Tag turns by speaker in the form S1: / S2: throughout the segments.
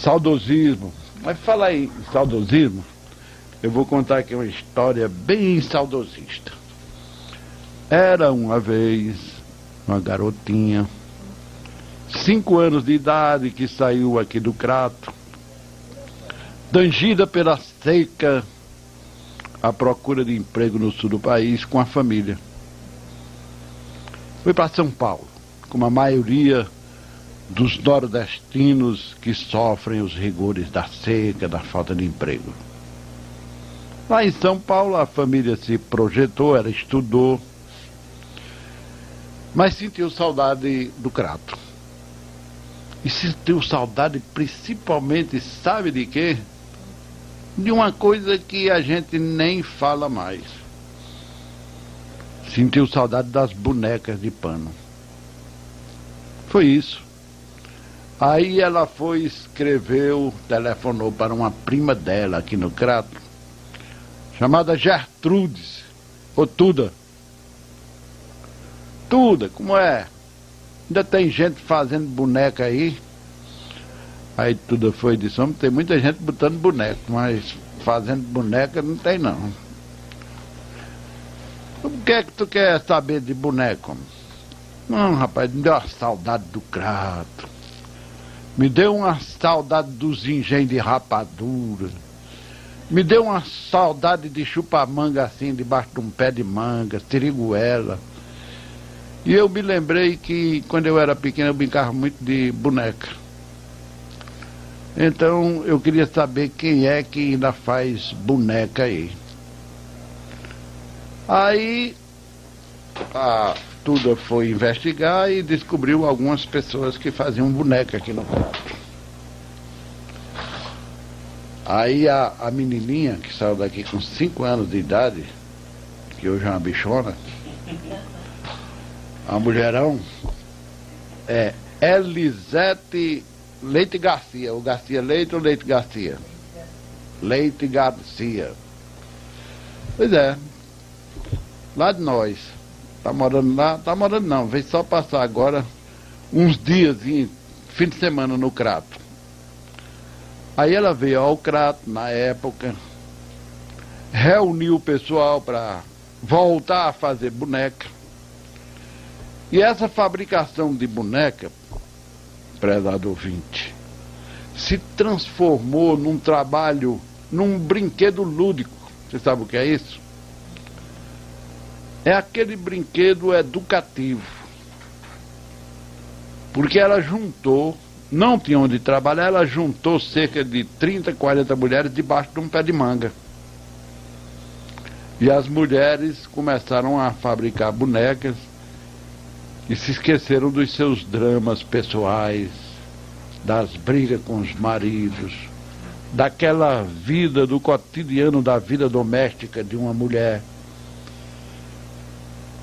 S1: Saudosismo. Mas falar em saudosismo, eu vou contar aqui uma história bem saudosista. Era uma vez uma garotinha, 5 anos de idade, que saiu aqui do Crato, tangida pela seca, à procura de emprego no sul do país com a família. Foi para São Paulo, como a maioria dos nordestinos que sofrem os rigores da seca, da falta de emprego. Lá em São Paulo a família se projetou, ela estudou, mas sentiu saudade do Crato. E sentiu saudade principalmente, sabe de quê? De uma coisa que a gente nem fala mais. Sentiu saudade das bonecas de pano. Foi isso. Aí ela foi, escreveu, telefonou para uma prima dela aqui no Crato, chamada Gertrudes, ou Tuda. Tuda, como é? Ainda tem gente fazendo boneca aí? Aí Tuda foi e disse: homem, tem muita gente botando boneco, mas fazendo boneca não tem não. O que é que tu quer saber de boneco? Não, rapaz, me deu uma saudade do Crato. Me deu uma saudade dos engenhos de rapadura. Me deu uma saudade de chupar manga assim, debaixo de um pé de manga, siriguela. E eu me lembrei que quando eu era pequeno eu brincava muito de boneca. Então eu queria saber quem é que ainda faz boneca aí. Aí a Tuda foi investigar e descobriu algumas pessoas que faziam boneca aqui no Crato. Aí a menininha que saiu daqui com 5 anos de idade, que hoje é uma bichona, a mulherão, é Elisete Leite Garcia, ou Garcia Leite ou Leite Garcia? Leite Garcia. Pois é, lá de nós. Tá morando lá? Tá morando não, veio só passar agora uns dias, fim de semana no Crato. Aí ela veio ao Crato na época, reuniu o pessoal para voltar a fazer boneca. E essa fabricação de boneca, prezado ouvinte, se transformou num trabalho, num brinquedo lúdico. Você sabe o que é isso? É aquele brinquedo educativo. Porque ela juntou, não tinha onde trabalhar, ela juntou cerca de 30, 40 mulheres debaixo de um pé de manga. E as mulheres começaram a fabricar bonecas e se esqueceram dos seus dramas pessoais, das brigas com os maridos, daquela vida, do cotidiano da vida doméstica de uma mulher.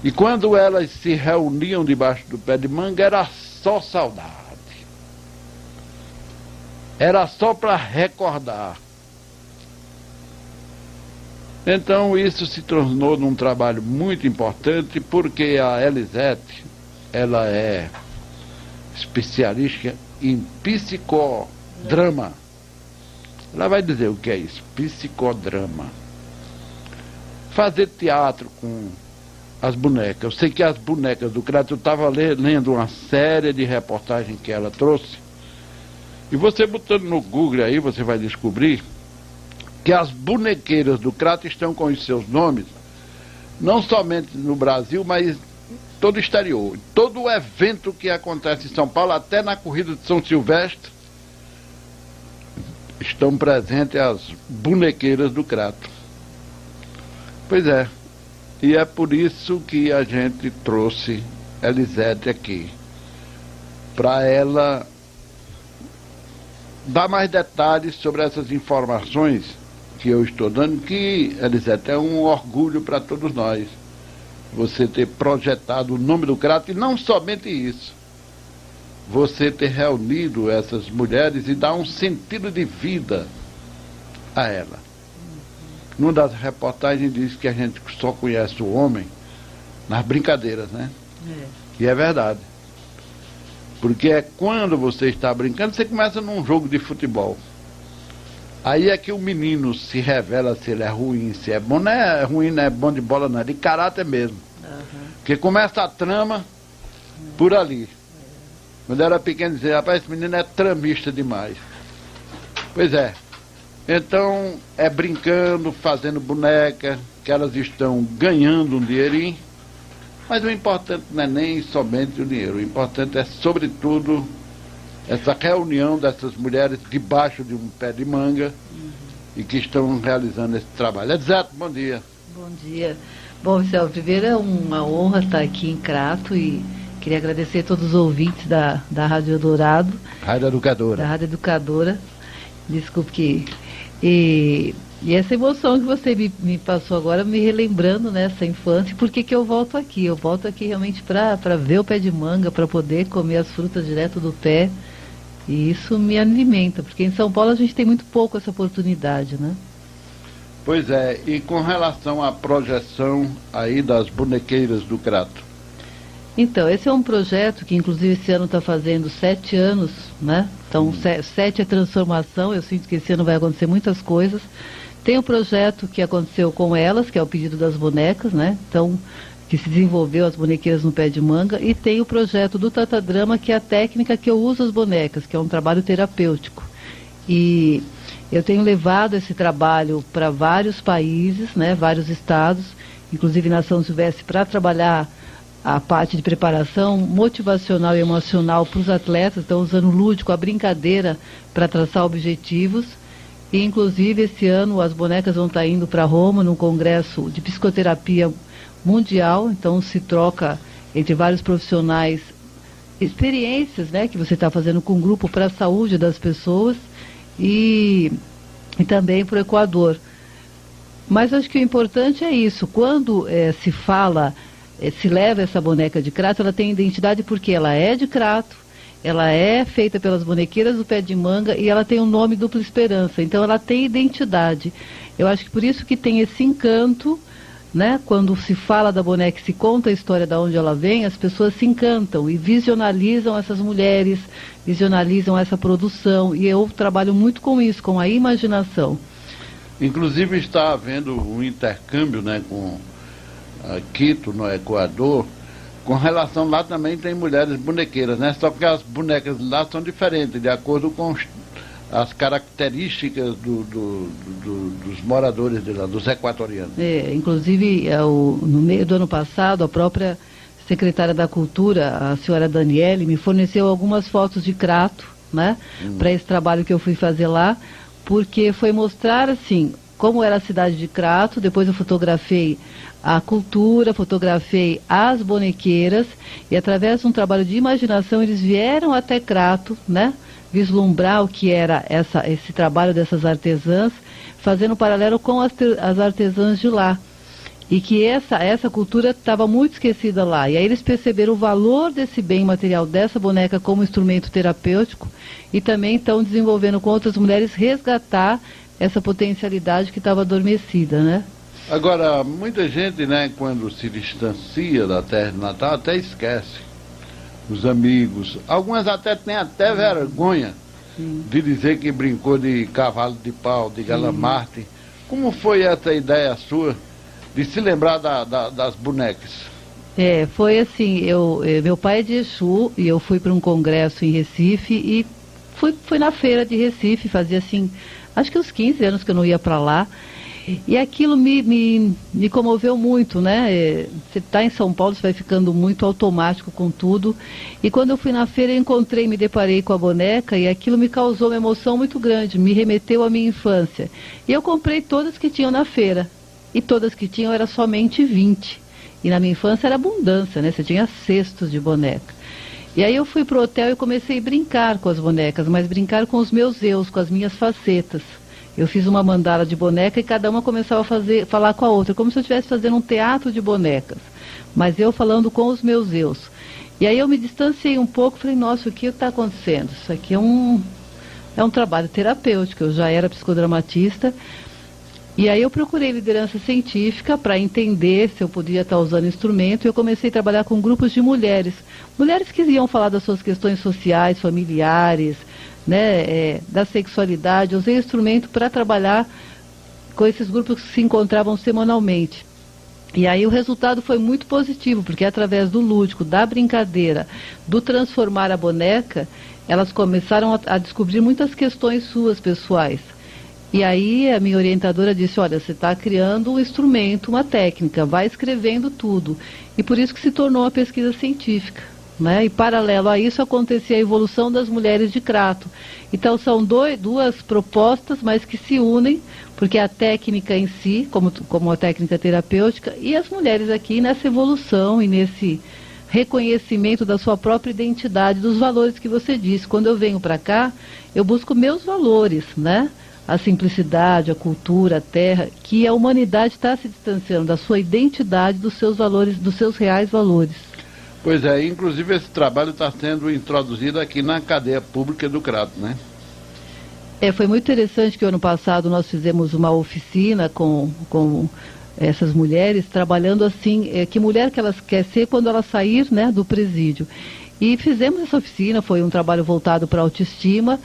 S1: E quando elas se reuniam debaixo do pé de manga, era só saudade. Era só para recordar. Então isso se tornou num trabalho muito importante, porque a Elisete, ela é especialista em psicodrama. Ela vai dizer o que é isso, psicodrama. Fazer teatro com as bonecas. Eu sei que as bonecas do Crato, eu estava lendo uma série de reportagens que ela trouxe, e você botando no Google aí, você vai descobrir que as bonequeiras do Crato estão com os seus nomes, não somente no Brasil, mas todo o exterior. Todo o evento que acontece em São Paulo, até na corrida de São Silvestre, estão presentes as bonequeiras do Crato. Pois é. E é por isso que a gente trouxe Elisete aqui, para ela dar mais detalhes sobre essas informações que eu estou dando, que, Elisete, é um orgulho para todos nós, você ter projetado o nome do Crato, e não somente isso, você ter reunido essas mulheres e dar um sentido de vida a ela. Numa das reportagens diz que a gente só conhece o homem nas brincadeiras, né? É. E é verdade. Porque é quando você está brincando, você começa num jogo de futebol. Aí é que o menino se revela se ele é ruim, se é bom. Não é ruim, não é bom de bola, não, é de caráter mesmo. Porque começa a trama por ali. Quando eu era pequeno, dizia, rapaz, esse menino é tramista demais. Pois é. Então, é brincando, fazendo boneca, que elas estão ganhando um dinheirinho. Mas o importante não é nem somente o dinheiro. O importante é, sobretudo, essa reunião dessas mulheres debaixo de um pé de manga e que estão realizando esse trabalho. Exato, bom dia.
S2: Bom dia. Bom, Marcelo, primeiro é uma honra estar aqui em Crato e queria agradecer a todos os ouvintes da Rádio Eldorado.
S1: Rádio Educadora.
S2: Da Rádio Educadora. Desculpe que... E essa emoção que você me passou agora, me relembrando nessa infância, por que eu volto aqui? Eu volto aqui realmente para ver o pé de manga, para poder comer as frutas direto do pé. E isso me alimenta, porque em São Paulo a gente tem muito pouco essa oportunidade, né?
S1: Pois é, e com relação à projeção aí das bonequeiras do Crato?
S2: Então, esse é um projeto que inclusive esse ano está fazendo 7 anos, né? Então, 7 é transformação, eu sinto que esse ano vai acontecer muitas coisas. Tem um projeto que aconteceu com elas, que é o pedido das bonecas, né? Então, que se desenvolveu as bonequeiras no pé de manga, e tem o projeto do Tatadrama, que é a técnica que eu uso as bonecas, que é um trabalho terapêutico. E eu tenho levado esse trabalho para vários países, né? Vários estados, inclusive na São Silvestre, para trabalhar a parte de preparação motivacional e emocional para os atletas. Estão usando o lúdico, a brincadeira, para traçar objetivos. E, inclusive, esse ano as bonecas vão estar indo para Roma, num congresso de psicoterapia mundial. Então, se troca entre vários profissionais experiências, né, que você está fazendo com o grupo para a saúde das pessoas e também para o Equador. Mas acho que o importante é isso. Quando se fala... se leva essa boneca de Crato, ela tem identidade porque ela é de Crato, ela é feita pelas bonequeiras do pé de manga e ela tem o nome Dupla Esperança, então ela tem identidade. Eu acho que por isso que tem esse encanto, né? Quando se fala da boneca, se conta a história de onde ela vem, as pessoas se encantam e visionalizam essas mulheres, visionalizam essa produção, e eu trabalho muito com isso, com a imaginação.
S1: Inclusive está havendo um intercâmbio, né, com Quito, no Equador, com relação, lá também tem mulheres bonequeiras, né? Só que as bonecas lá são diferentes, de acordo com as características dos moradores de lá, dos equatorianos.
S2: Inclusive, no meio do ano passado, a própria secretária da Cultura, a senhora Daniele, me forneceu algumas fotos de Crato, né? Para esse trabalho que eu fui fazer lá, porque foi mostrar, assim, como era a cidade de Crato. Depois eu fotografei a cultura, fotografei as bonequeiras, e através de um trabalho de imaginação eles vieram até Crato, né, vislumbrar o que era esse trabalho dessas artesãs, fazendo um paralelo com as artesãs de lá, e que essa cultura estava muito esquecida lá, e aí eles perceberam o valor desse bem material, dessa boneca como instrumento terapêutico, e também estão desenvolvendo com outras mulheres resgatar essa potencialidade que estava adormecida, né?
S1: Agora, muita gente, né, quando se distancia da terra de natal, até esquece os amigos. Algumas até têm até vergonha de dizer que brincou de cavalo de pau, de galamarte. Como foi essa ideia sua de se lembrar das bonecas?
S2: Foi assim, meu pai é de Exu, e eu fui para um congresso em Recife, e fui na feira de Recife, fazia assim, acho que uns 15 anos que eu não ia para lá. E aquilo me comoveu muito, né? Você está em São Paulo, você vai ficando muito automático com tudo. E quando eu fui na feira, eu me deparei com a boneca, e aquilo me causou uma emoção muito grande, me remeteu à minha infância. E eu comprei todas que tinham na feira. E todas que tinham era somente 20. E na minha infância era abundância, né? Você tinha cestos de boneca. E aí eu fui pro hotel e comecei a brincar com as bonecas, mas brincar com os meus eus, com as minhas facetas. Eu fiz uma mandala de boneca e cada uma começava a falar com a outra, como se eu estivesse fazendo um teatro de bonecas, mas eu falando com os meus eus. E aí eu me distanciei um pouco, falei, nossa, o que está acontecendo? Isso aqui é um trabalho terapêutico, eu já era psicodramatista, E aí eu procurei liderança científica para entender se eu podia estar usando instrumento, e eu comecei a trabalhar com grupos de mulheres. Mulheres que iam falar das suas questões sociais, familiares, né, da sexualidade. Eu usei instrumento para trabalhar com esses grupos que se encontravam semanalmente. E aí o resultado foi muito positivo, porque através do lúdico, da brincadeira, do transformar a boneca, elas começaram a descobrir muitas questões suas, pessoais. E aí a minha orientadora disse, olha, você está criando um instrumento, uma técnica, vai escrevendo tudo. E por isso que se tornou uma pesquisa científica, né? E paralelo a isso acontecia a evolução das mulheres de Crato. Então são duas propostas, mas que se unem, porque a técnica em si, como a técnica terapêutica, e as mulheres aqui nessa evolução e nesse reconhecimento da sua própria identidade, dos valores que você disse. Quando eu venho para cá, eu busco meus valores, né? A simplicidade, a cultura, a terra, que a humanidade está se distanciando da sua identidade, dos seus valores, dos seus reais valores.
S1: Pois é, inclusive esse trabalho está sendo introduzido aqui na cadeia pública do Crato, né?
S2: Foi muito interessante que ano passado nós fizemos uma oficina com essas mulheres, trabalhando assim, que mulher que elas querem ser quando ela sair, né, do presídio. E fizemos essa oficina, foi um trabalho voltado para a autoestima,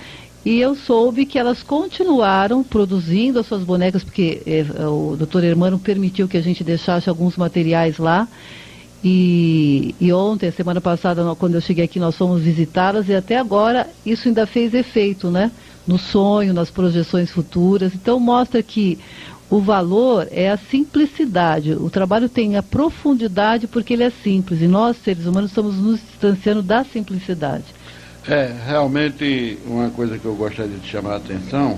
S2: e eu soube que elas continuaram produzindo as suas bonecas, porque o Dr. Hermano permitiu que a gente deixasse alguns materiais lá. E ontem, semana passada, quando eu cheguei aqui, nós fomos visitá-las, e até agora isso ainda fez efeito, né? No sonho, nas projeções futuras. Então mostra que o valor é a simplicidade. O trabalho tem a profundidade porque ele é simples. E nós, seres humanos, estamos nos distanciando da simplicidade.
S1: Realmente uma coisa que eu gostaria de chamar a atenção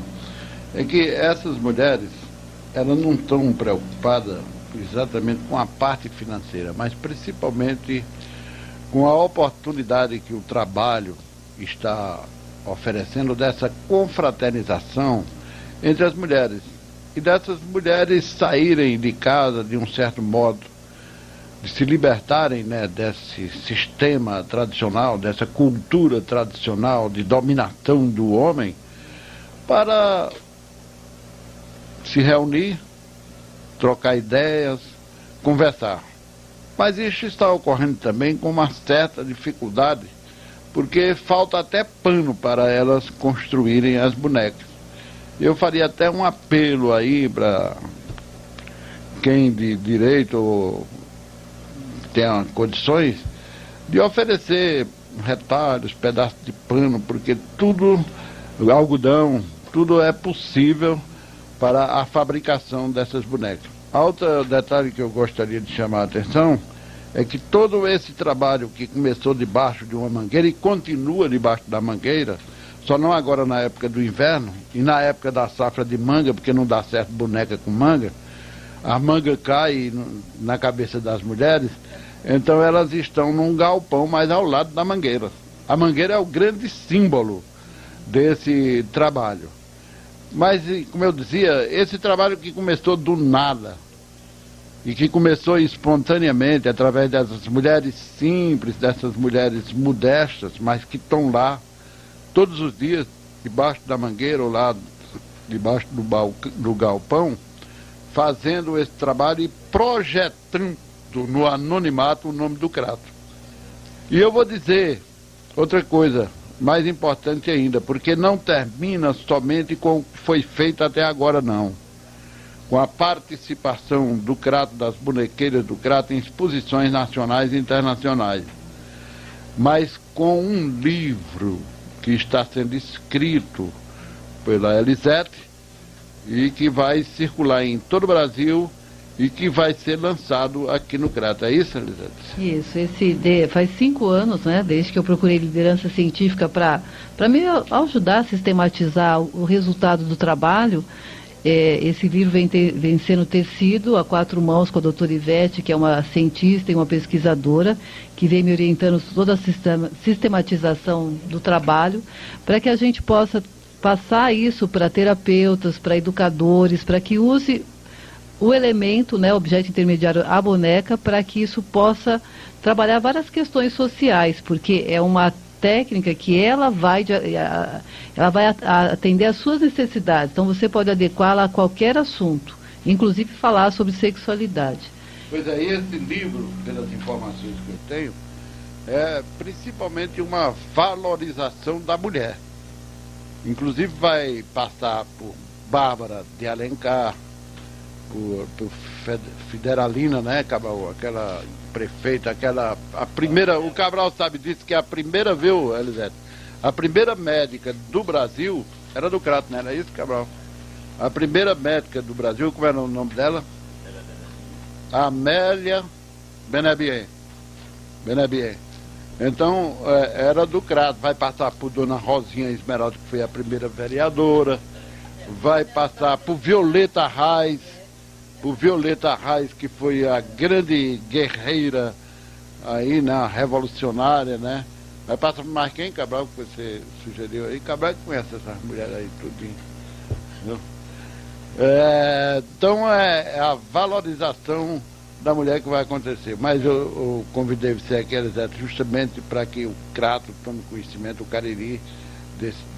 S1: é que essas mulheres, elas não estão preocupadas exatamente com a parte financeira, mas principalmente com a oportunidade que o trabalho está oferecendo dessa confraternização entre as mulheres. E dessas mulheres saírem de casa de um certo modo, de se libertarem, né, desse sistema tradicional, dessa cultura tradicional de dominação do homem, para se reunir, trocar ideias, conversar. Mas isso está ocorrendo também com uma certa dificuldade, porque falta até pano para elas construírem as bonecas. Eu faria até um apelo aí para quem de direito tenha condições de oferecer retalhos, pedaços de pano, porque tudo, algodão, tudo é possível para a fabricação dessas bonecas. Outro detalhe que eu gostaria de chamar a atenção é que todo esse trabalho que começou debaixo de uma mangueira e continua debaixo da mangueira, só não agora na época do inverno e na época da safra de manga, porque não dá certo boneca com manga, a manga cai na cabeça das mulheres, então elas estão num galpão mais ao lado da mangueira. A mangueira é o grande símbolo desse trabalho. Mas, como eu dizia, esse trabalho que começou do nada e que começou espontaneamente através dessas mulheres simples, dessas mulheres modestas, mas que estão lá todos os dias debaixo da mangueira ou lá debaixo do galpão, fazendo esse trabalho e projetando no anonimato o nome do Crato. E eu vou dizer outra coisa mais importante ainda, porque não termina somente com o que foi feito até agora, não. Com a participação do Crato, das bonequeiras do Crato em exposições nacionais e internacionais, mas com um livro que está sendo escrito pela Elisete e que vai circular em todo o Brasil e que vai ser lançado aqui no Crato. É isso, Elisete?
S2: Isso, faz 5 anos, né, desde que eu procurei liderança científica para me ajudar a sistematizar o resultado do trabalho. Esse livro vem sendo tecido a 4 mãos com a doutora Ivete, que é uma cientista e uma pesquisadora, que vem me orientando toda a sistematização do trabalho, para que a gente possa passar isso para terapeutas, para educadores, para que use o elemento, né, objeto intermediário, a boneca, para que isso possa trabalhar várias questões sociais, porque é uma técnica que ela vai atender às suas necessidades. Então você pode adequá-la a qualquer assunto. inclusive falar sobre sexualidade.
S1: Pois é, esse livro, pelas informações que eu tenho, é principalmente uma valorização da mulher. Inclusive vai passar por Bárbara de Alencar, por Federalina, né, Cabral, aquela prefeita, a primeira, o Cabral sabe disso, que a primeira, viu, Elisete? A primeira médica do Brasil era do Crato, né? Não é isso, Cabral? A primeira médica do Brasil, como era o nome dela? Amélia Benebier. Então, era do Crato. Vai passar por Dona Rosinha Esmeralda, que foi a primeira vereadora. Vai passar por Violeta Reis, que foi a grande guerreira aí, na revolucionária, né? Vai passar por mais quem, Cabral, que você sugeriu aí? Cabral que conhece essas mulheres aí, tudinho. Entendeu? Então é a valorização da mulher que vai acontecer. Mas eu convidei você aqui, Elisete, justamente para que o Crato tome conhecimento, o Cariri,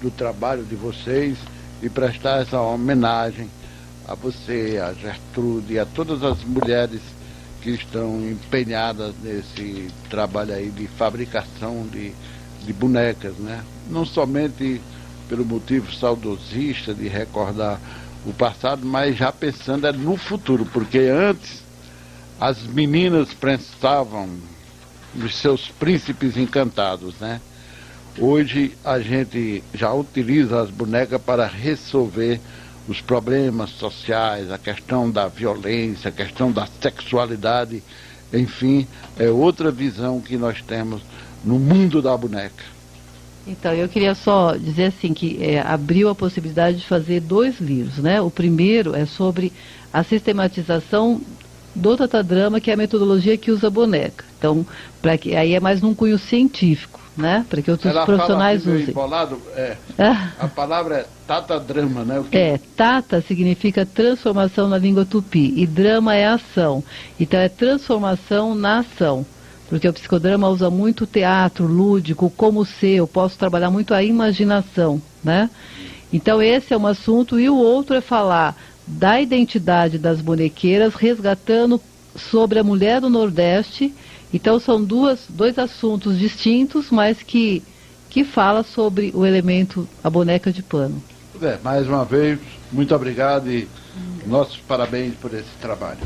S1: do trabalho de vocês e prestar essa homenagem a você, a Gertrude e a todas as mulheres que estão empenhadas nesse trabalho aí de fabricação de bonecas, né? Não somente pelo motivo saudosista de recordar o passado, mas já pensando no futuro, porque antes as meninas pensavam nos seus príncipes encantados, né? Hoje a gente já utiliza as bonecas para resolver os problemas sociais, a questão da violência, a questão da sexualidade, enfim, é outra visão que nós temos no mundo da boneca.
S2: Então, eu queria só dizer assim, que abriu a possibilidade de fazer 2 livros, né? O primeiro é sobre a sistematização do tatadrama, que é a metodologia que usa a boneca. Então, aí é mais num cunho científico, né? Para que outros profissionais usem.
S1: Embolado, a palavra é tatadrama, né?
S2: Tata significa transformação na língua tupi, e drama é ação. Então, é transformação na ação. Porque o psicodrama usa muito teatro lúdico, como ser, eu posso trabalhar muito a imaginação, né? Então esse é um assunto, e o outro é falar da identidade das bonequeiras, resgatando sobre a mulher do Nordeste. Então são dois assuntos distintos, mas que fala sobre o elemento, a boneca de pano.
S1: Mais uma vez, muito obrigado e nossos parabéns por esse trabalho.